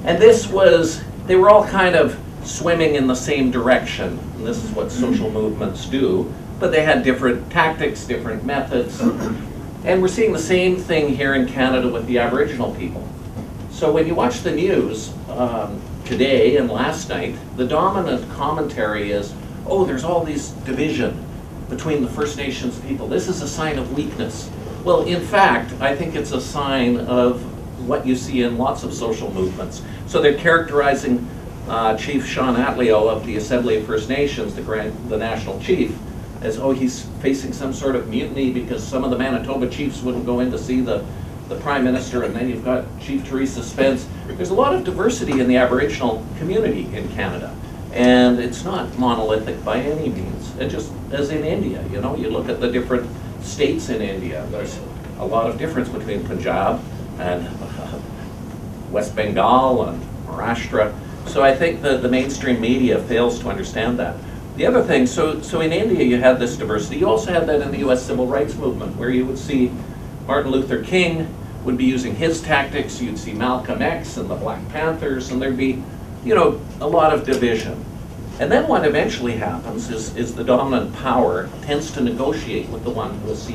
And this was, they were all kind of swimming in the same direction. And this is what social movements do. But they had different tactics, different methods. And we're seeing the same thing here in Canada with the Aboriginal people. So when you watch the news today and last night, the dominant commentary is, oh, there's all these division between the First Nations people. This is a sign of weakness. Well, in fact, I think it's a sign of what you see in lots of social movements. So they're characterizing Chief Sean Atleo of the Assembly of First Nations, the national chief, as, oh, he's facing some sort of mutiny because some of the Manitoba chiefs wouldn't go in to see the Prime Minister, and then you've got Chief Teresa Spence. There's a lot of diversity in the Aboriginal community in Canada. And it's not monolithic by any means. And just as in India, you know, you look at the different states in India, there's a lot of difference between Punjab and West Bengal and Maharashtra. So I think that the mainstream media fails to understand that. The other thing, so in India you had this diversity. You also had that in the US Civil Rights Movement, where you would see Martin Luther King would be using his tactics. You'd see Malcolm X and the Black Panthers, and there'd be, you know, a lot of division. And then what eventually happens is the dominant power tends to negotiate with the one who is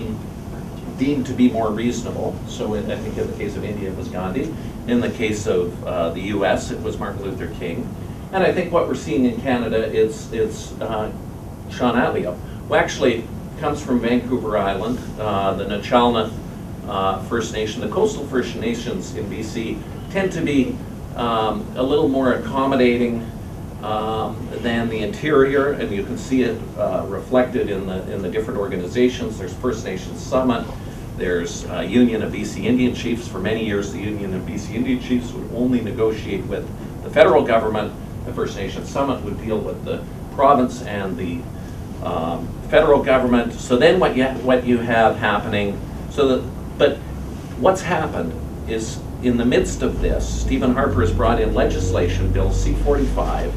deemed to be more reasonable. So I think in the case of India it was Gandhi. In the case of the US it was Martin Luther King. And I think what we're seeing in Canada is Sean Atleo, who actually comes from Vancouver Island, the Nachalna First Nation. The coastal First Nations in BC tend to be a little more accommodating than the interior, and you can see it reflected in the different organizations. There's First Nations Summit, there's Union of BC Indian Chiefs. For many years the Union of BC Indian Chiefs would only negotiate with the federal government. The First Nations Summit would deal with the province and the federal government. So then what you have happening, but what's happened is, in the midst of this, Stephen Harper has brought in legislation, Bill C-45,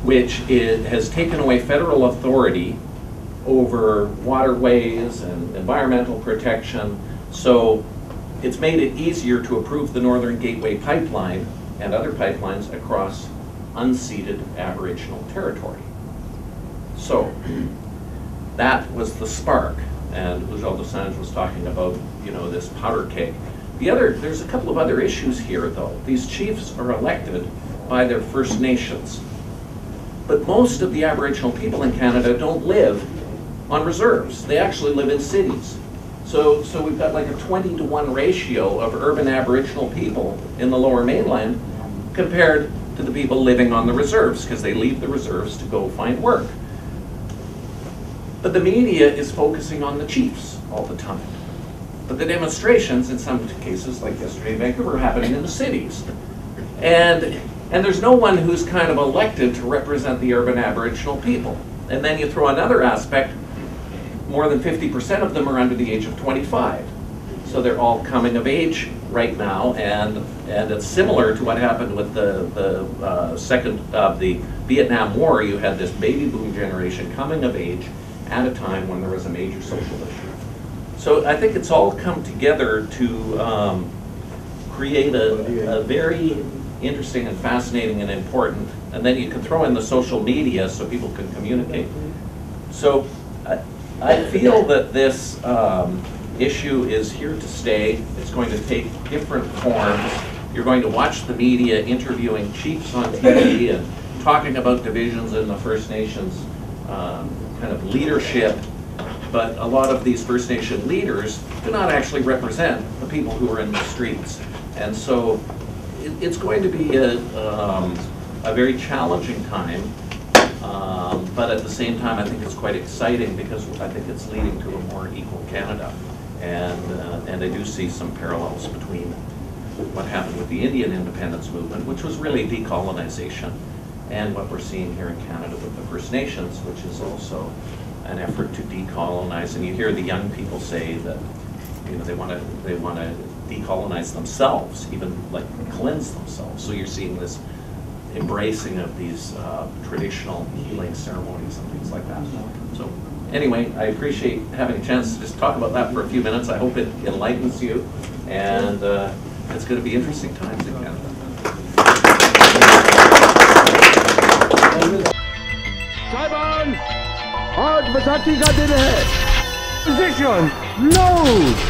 which has taken away federal authority over waterways and environmental protection. So it's made it easier to approve the Northern Gateway Pipeline and other pipelines across unceded Aboriginal territory. So that was the spark. And Ujjal Dosanjh was talking about, you know, this powder keg. There's a couple of other issues here, though. These chiefs are elected by their First Nations. But most of the Aboriginal people in Canada don't live on reserves. They actually live in cities. So we've got like a 20-to-1 ratio of urban Aboriginal people in the Lower Mainland compared to the people living on the reserves, because they leave the reserves to go find work. But the media is focusing on the chiefs all the time. But the demonstrations, in some cases, like yesterday in Vancouver, are happening in the cities. And there's no one who's kind of elected to represent the urban Aboriginal people. And then you throw another aspect, more than 50% of them are under the age of 25. So they're all coming of age right now, and it's similar to what happened with the Vietnam War. You had this baby boom generation coming of age at a time when there was a major social issue. So I think it's all come together to create a very interesting and fascinating and important, and then you can throw in the social media so people can communicate. So I feel that this issue is here to stay. It's going to take different forms. You're going to watch the media interviewing chiefs on TV and talking about divisions in the First Nations kind of leadership, but a lot of these First Nation leaders do not actually represent the people who are in the streets. And so it's going to be a very challenging time, but at the same time I think it's quite exciting, because I think it's leading to a more equal Canada. And I do see some parallels between what happened with the Indian independence movement, which was really decolonization, and what we're seeing here in Canada with the First Nations, which is also an effort to decolonize. And you hear the young people say that, you know, they want to decolonize themselves, even like cleanse themselves. So you're seeing this embracing of these traditional healing ceremonies and things like that. So anyway, I appreciate having a chance to just talk about that for a few minutes. I hope it enlightens you, and it's going to be interesting times in Canada. Baisakhi का दिन है। Position, load.